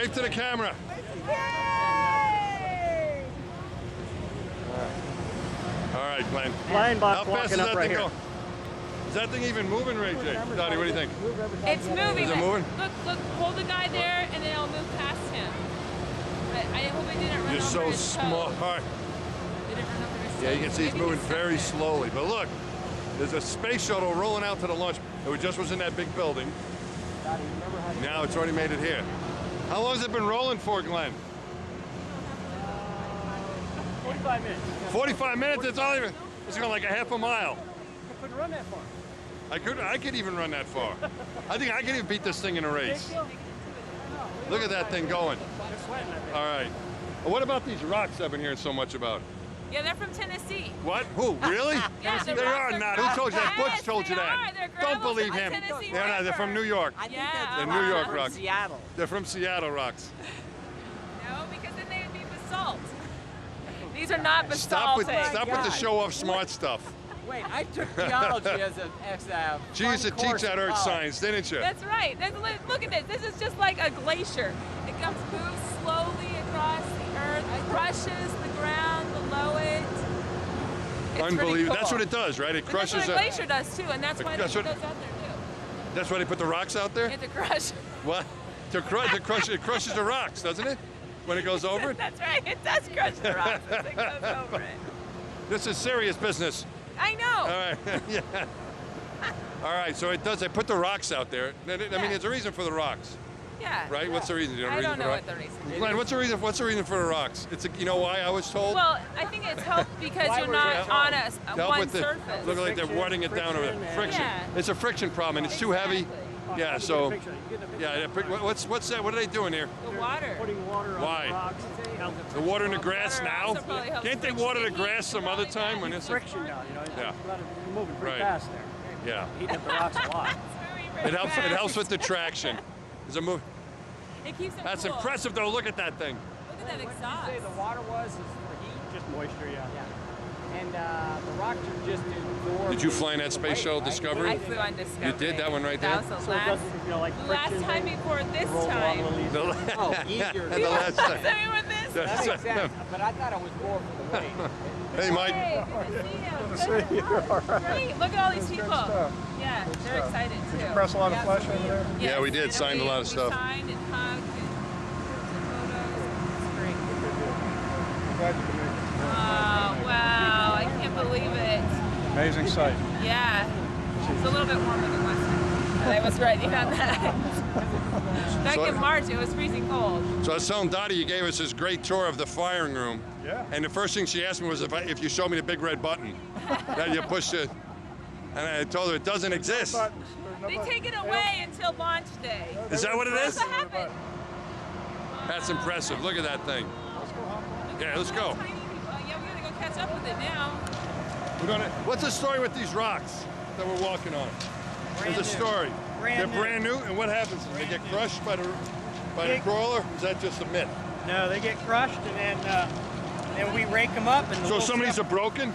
Wave to the camera. Yay! All right, Glenn. Flying How box fast is walking up that right thing here. going? Is that thing even moving, Ray J? Dottie, what do you think? It's moving. Is it moving? Look, hold the guy there, and then it'll move past him. But I hope it didn't run You're over so his smart. toe. It didn't run over his Yeah, you toe. can see it's Maybe moving he's very stuck there. slowly. But look, there's a space shuttle rolling out to the launch. It just was in that big building. Now it's already made it here. How long has it been rolling for, Glenn? 45 minutes. 45 minutes? It's all even. It's going like a half a mile. You couldn't run that far. I could even run that far. I think I could even beat this thing in a race. Look at that thing going. All right. Well, what about these rocks I've been hearing so much about? Yeah, they're from Tennessee. What? Who? Really? Yeah, they the are rocks not. Who told you that? Yes, Butch told you they that. are. They're Don't gravels believe from him. Tennessee They're not. They're from River. New York. I think Yeah. that's They're New York from rocks. Seattle. They're from Seattle rocks. No, because then they would be basalt. These are not Stop basalt. with the show off smart stuff. Wait, I took geology as an She used to teach that earth science, didn't you? That's right. Look at this. This is just like a glacier. It moves slowly across the earth, crushes the ground below it. It's Unbelievable. pretty cool. That's what it does, right? It But crushes that's what a glacier does too, and that's why they That's put what- those out there too. That's why they put the rocks out there? You have to crush. What? To crush it crushes the rocks, doesn't it? When it goes over it? That's right. It does crush the rocks as it goes over it. This is serious business. I know. All right. Yeah. All right, so it does. They put the rocks out there. I mean, there's a reason for the rocks, Yeah. right? What's the reason? You know the I reason don't for know the what the reason is. Glenn, what's the reason? What's the reason for the rocks? You know why I was told? Well, I think it's helped because Why you're were not they on To help one with the surface. look like they're wetting it down over there. Friction, Friction. Yeah. It's a friction problem, and it's too heavy. Exactly. Yeah. So. Yeah. What's that? What are they doing here? The water. Putting water Why? on the rocks. The water in the grass Water now? also probably helps Can't they friction. water the It grass heats some the other really time bad. when it's friction down, you know. Yeah. You're moving pretty Right. fast there. yeah. Heating up the rocks a lot. It's moving really It helps. It fast. helps with the traction. There's a move. It keeps it That's cool. impressive though. Look at that thing. Look at that exhaust. Say the water was is for heat. Just moisture, yeah. And the rocks are just absorbed. Did you fly in that the space weight, shuttle right? Discovery? I flew on Discovery. You did? That one right there? That was the So it last, doesn't, you know, like the last friction time thing, before this roll along a time. little easier. Oh, easier. And the last time. Tell me what this That is. makes sense. But I thought it was more for the weight. Hey, Mike. Hey, good to see you. Great. Look at all these people. Yeah, they're excited too. Press a lot of flesh over there. Yes, Yeah, we did. Signed a lot of we stuff. Signed and hugged and took photos. It's great. Glad you could make Oh, wow. I can't believe it. it. Amazing sight. Yeah. It's a little bit warmer than last time. But I was right on that. Back So- in March, it was freezing cold. So I was telling Dottie you gave us this great tour of the firing room. Yeah. And the first thing she asked me was if you showed me the big red button that you push it. And I told her it doesn't exist. Buttons. There's no They buttons. take it away until launch day. Is that what it is? What happened? That's impressive. Look at that thing. Yeah, let's go. Tiny people. Yeah, we gotta go catch up with it now. What's the story with these rocks that we're walking on? There's a story. They're brand new, and what happens? They get crushed by the crawler? Is that just a myth? No, they get crushed and then we rake them up. And the So little some of these stuff- are broken?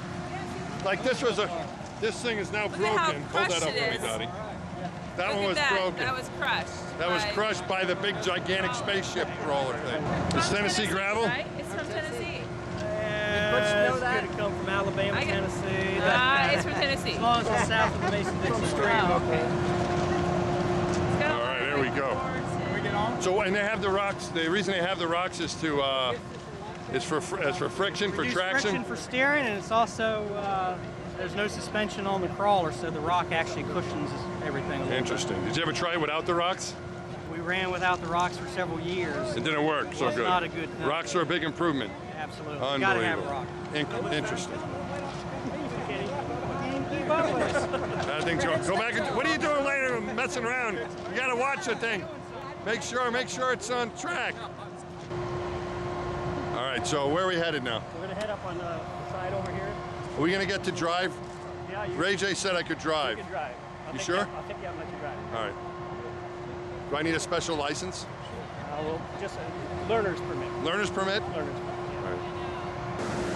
Like this thing is now Look at how broken. Hold that crushed up it for me, is. Dottie. That Look one at was that. broken. That was crushed. That was crushed by the big, gigantic spaceship crawler thing. It's From Tennessee gravel? Right? It's from Tennessee. Yeah, Butch know it's that? good to come from Alabama, I got- Tennessee. It's from Tennessee. As long as it's south of the Mason-Dixon Stream. Oh, okay. All right, there we go. So, and they have the rocks. The reason they have the rocks is to, is for friction, for Reduce traction. friction for steering, and it's also there's no suspension on the crawler, so the rock actually cushions everything a little Interesting. Did you ever try it without the rocks? bit. We ran without the rocks for several years. It didn't work so It's good. not a good thing. Rocks are a big improvement. Absolutely. You gotta have a rock. Interesting. Keep up with us. That thing's going. Go back and. What are you doing later? Messing around. You gotta watch the thing. Make sure it's on track. All right. So where are we headed now? We're gonna head up on the side over here. Are we gonna get to drive? Yeah, you Ray J said I could drive. can drive. You sure? I'll take you out and let you drive. All right. Do I need a special license? Well, just a learner's permit. Learner's permit? Learner's permit. All right.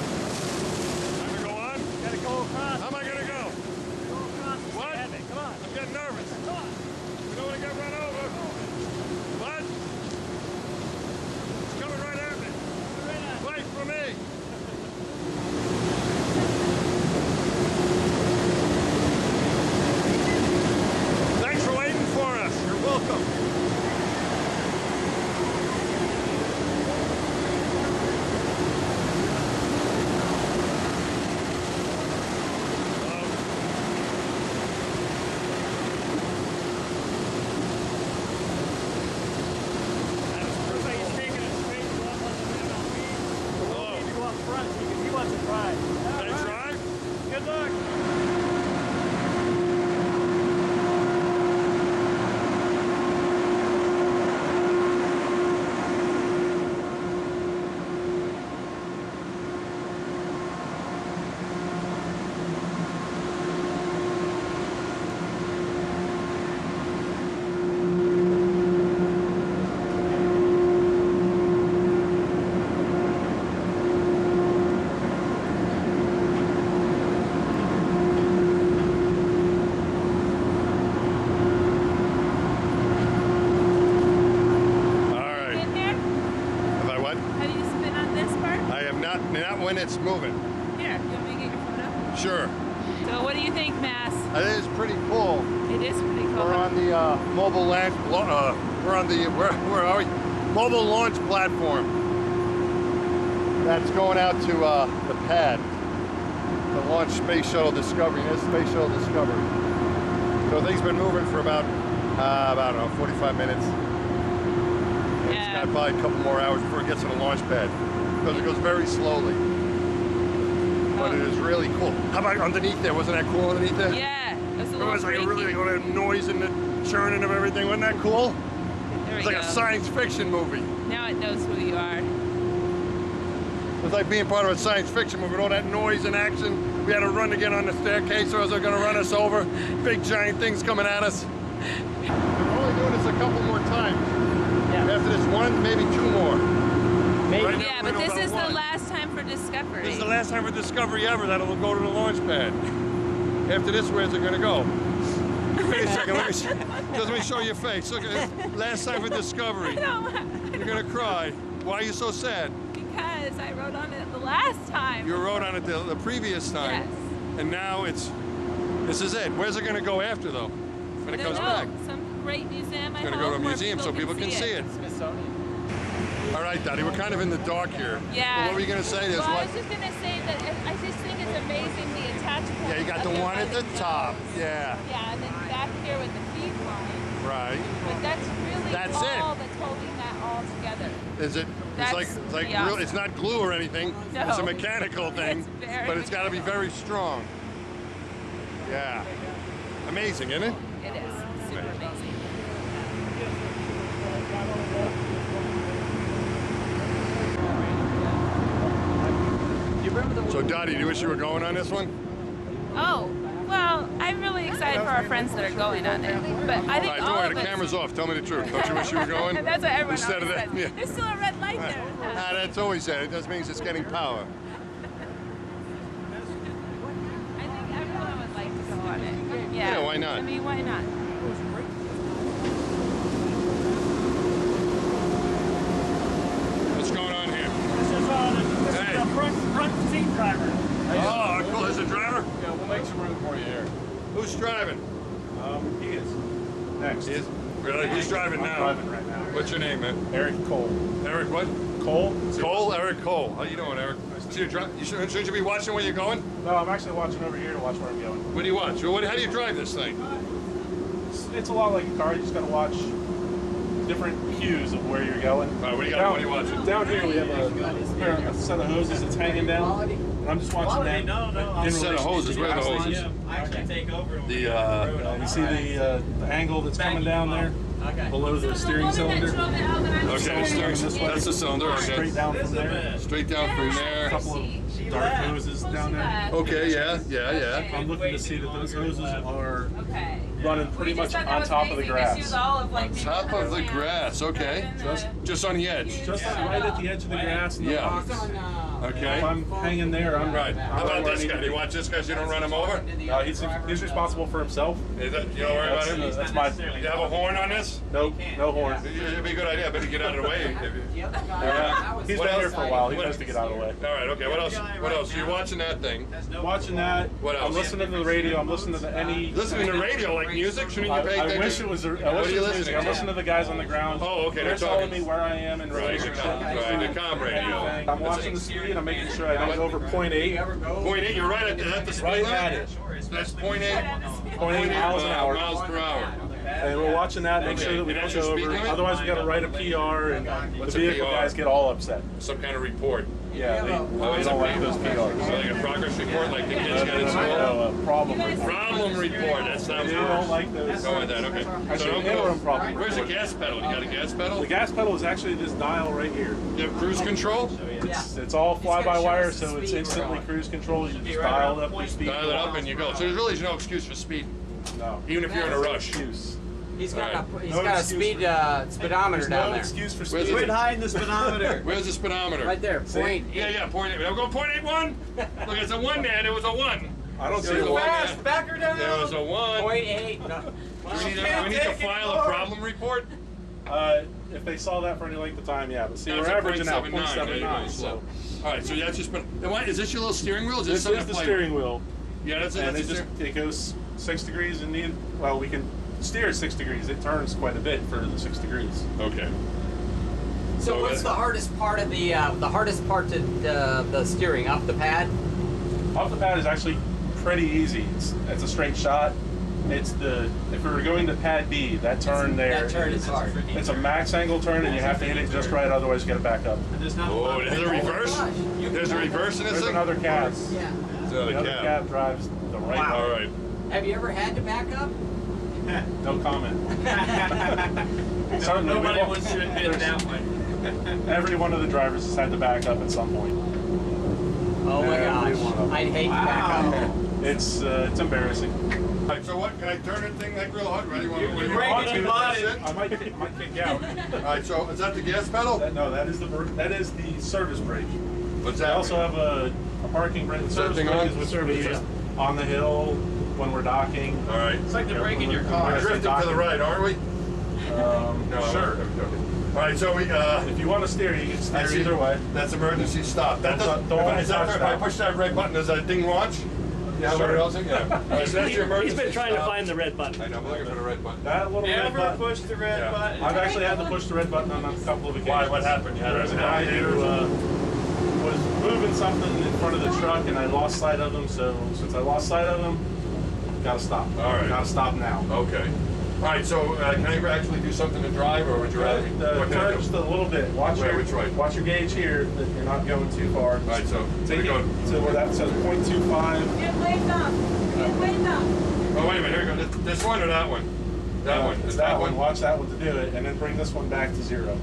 Time to go on? Right. Can I drive? Good luck. Been there? Have I what? Have you been on this part? I am not when it's moving. Here, you want me to get your photo? Sure. So what do you think, Mass? It is pretty cool. It is pretty cool. We're on the mobile launch. We're on the where are we? Mobile launch platform. That's going out to the pad to launch Space Shuttle Discovery. And it's Space Shuttle Discovery. So things been moving for about I don't know, 45 minutes. It's got probably a couple more hours before it gets to the launch pad because it goes very slowly. But it is really cool. How about underneath there? Wasn't that cool underneath there? Yeah. It It was like a really all that noise and the churning of everything. Wasn't that cool? There It's we like go. a science fiction movie. Now it knows who you are. It was like being part of a science fiction movie with all that noise and action. We had to run to get on the staircase or else they're gonna run us over. Big giant things coming at us. We're only doing this a couple more times. Yeah. After this one, maybe two more. Maybe. Right now, Yeah, we're but doing this is about the one. last time for Discovery. This is the last time for Discovery ever that'll go to the launch pad. After this, where's it gonna go? Wait a second, let me show your face. Look at it. Last time for Discovery. You're gonna cry. Why are you so sad? Because I rode on it the last time. You rode on it the previous time. Yes. And now this is it. Where's it gonna go after though? When it I don't comes know. back? Some great museum. I It's gonna hope, go to a where museum so people can see it. Smithsonian. All right, Daddy, we're kind of in the dark here. Yeah. Well, what were you gonna say? There's Well, I what? was just gonna say that I just think it's amazing the attachment. Yeah, you got the one at the top. Yeah. Yeah, and then back here with the feed line. Right. But that's really That's it. all that's holding that all together. Is it? That's It's like the real. It's not glue or anything. No. It's a mechanical thing. It's very but it's got to be very strong. Yeah. Amazing, isn't it? It is super amazing. You remember the So, Dottie, do you wish you were going on this one? Oh, well, I'm really excited for our friends that are going on it. But I All think right, all don't worry. of The us. camera's off. Tell me the truth. Don't you wish you were going? That's what everyone Instead of always that, says. yeah. There's still a red light there. Ah, that's always that. It just means it's getting power. I think everyone would like to go on it. Yeah. Yeah, why not? I mean, why not? What's going on here? This is Hey. the front seat driver. Oh, cool. There's a driver? Yeah, we'll make some room for you here. Who's driving? He is. Next. He is? Really? Who's driving I'm now? driving right now. What's your name, man? Eric Cole. Eric what? Cole? Cole? Eric Cole. How you doing, Eric? So shouldn't you be watching where you're going? No, I'm actually watching over here to watch where I'm going. What do you watch? How do you drive this thing? It's a lot like a car. You just got to watch different cues of where you're going. All right, what do you got? What are you watching? Down here we have a set of hoses that's hanging down. And I'm just watching that. A set of hoses. Where are the hoses? You see the angle that's coming down there below the steering cylinder. Okay, that's the cylinder. Okay. Straight down from there. Straight down from A there. couple of dark hoses down there. Okay, yeah. I'm looking to see that those hoses are Okay. running pretty much on top of the grass. Top of the grass. Okay. Just on the edge. Just right at the edge of the grass and the Yeah. rocks. Okay. If I'm hanging there, I'm Right. How about this guy? Do you watch this guy so you don't run him over? He's responsible for himself. Is that, you don't worry about him? That's my. Do you have a horn on this? Nope, no horn. It'd be a good idea. I better get out of the way. Yeah. He's What been here else? for a while. He What- knows to get out of the way. All right. Okay. What else? What else? So you're watching that thing. Watching that. What else? I'm listening to the radio. I'm listening to any. Listening to radio like music. Shouldn't you pay I attention? wish it was. I What are wish you it was listening music. I'm to? listening to the guys on the ground. Oh, okay, They're they're telling talking. me where I am and Right, the com radio. I'm watching the speed. I'm making sure I don't go over .8. .8. You're right at the speed Right limit. at it. That's .8. 0.8 miles an hour. Miles per hour. And we're watching that, make sure that we don't That's your go speed over. limit? Otherwise, we got to write a PR, and What's the a vehicle PR? guys get all upset. Some kind of report. Yeah, they don't like those PRs. So like a progress report, like the kids got installed. Problem report. Problem report. That sounds They worse. don't like those. Go with that. Okay. Actually, don't interim problem. Where's the report. gas pedal? You got a gas pedal? The gas pedal is actually this dial right here. You have cruise control? It's all fly-by-wire, so it's instantly cruise control. You just dial it up your speed. Dial it up and you go. So there's really no excuse for speed, No. even if you're in a rush. Excuse. He's got No a excuse speed for- speedometer There's down no there. excuse for Where's speed. it? hiding the speedometer. Where's the speedometer? Right there, point. Yeah, point 8. I'm going point 8-1. Look, it's a 1 man. It was a 1. I don't see There's a a one. fast. Back her down. There was a 1. 0.8. No. Do we need to file a problem report? If they saw that for any length of time, yeah. But see, That's we're a averaging out 0.79. There you go, 0.79. slow. So All right, so that's just been. And why is this your little steering wheel? Is this something is to the play steering with? wheel, Yeah, that's and it. it goes 6 degrees and well, we can steer 6 degrees. It turns quite a bit for the 6 degrees. Okay. So what's the hardest part of the hardest part to the steering off the pad? Off the pad is actually pretty easy. It's a straight shot. It's if we were going to pad B, that turn there. That turn is hard. It's a max angle turn, and you have to hit it just right, otherwise you get it back up. Oh, there's a reverse. There's a reverse in this There's thing. another cab. Yeah. There's The another other cab. cab drives the right. All right. Have you ever had to back up? No comment. Certainly, Nobody wants to admit that one. every one of the drivers has had to back up at some point. Oh my Every gosh. one of them. I'd hate to back up. It's embarrassing. All right, so what? Can I turn that thing like real hard? Ready? You're When breaking you the want body. to, that's it? I might kick out. All right, so is that the gas pedal? No, that is the service brake. What's I that? also have a parking brake. The that service thing brake on? is which would be just on the hill when we're docking. All right. It's like the brake in your We're car. drifting to the right, aren't we? No, Sure. I'm joking. All right, so we. If you want to steer, you can steer That's either way. That's emergency stop. That doesn't. Don't If I touch push that red button, does that thing launch? Yeah, Sure. where else? Yeah. All right, so that's your emergency. He's been trying to stop. find the red button. I know. I'm looking for the red button. That little red Never button. push the red Yeah. button. I've actually had to push the red button on a couple of occasions. Why? What happened? You had There was a an guy alligator who or something? was moving something in front of the truck, and I lost sight of him. So since I lost sight of him, gotta stop. All right. Gotta stop now. Okay. All right, so can I actually do something to drive, or would you rather me? What can I Turn do? just a little bit. Watch Where, your which way? Watch your gauge here that you're not going too far. All right, so Take we it go. to where that says 0.25. Get waved up. Get waved up. Oh, wait a minute. Here we go. This one or that one? That one. It's Is that one. Watch that one to do it, and then bring this one back to 0.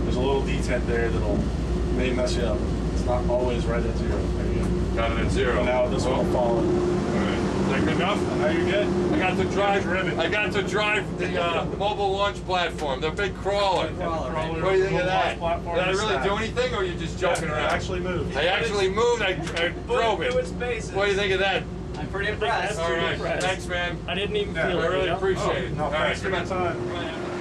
There's a little detent there that'll may mess you up. It's not always right at 0. There you go. Got it at 0. So now this one will fall. All right. Is that good enough? Now you're good. I got to drive. Ribbon. I got to drive the mobile launch platform, the big crawler. Crawler. What do you think of that? Platform Did I is really stacked. do anything, or are you just joking Yeah, it around? actually moved. I actually moved. I drove Through its it. paces. What do you think of that? I'm pretty impressed. All right. impressed. Thanks, man. I didn't even Yeah, feel I it. really you know? appreciate it. No, All right, thanks for come your on. time.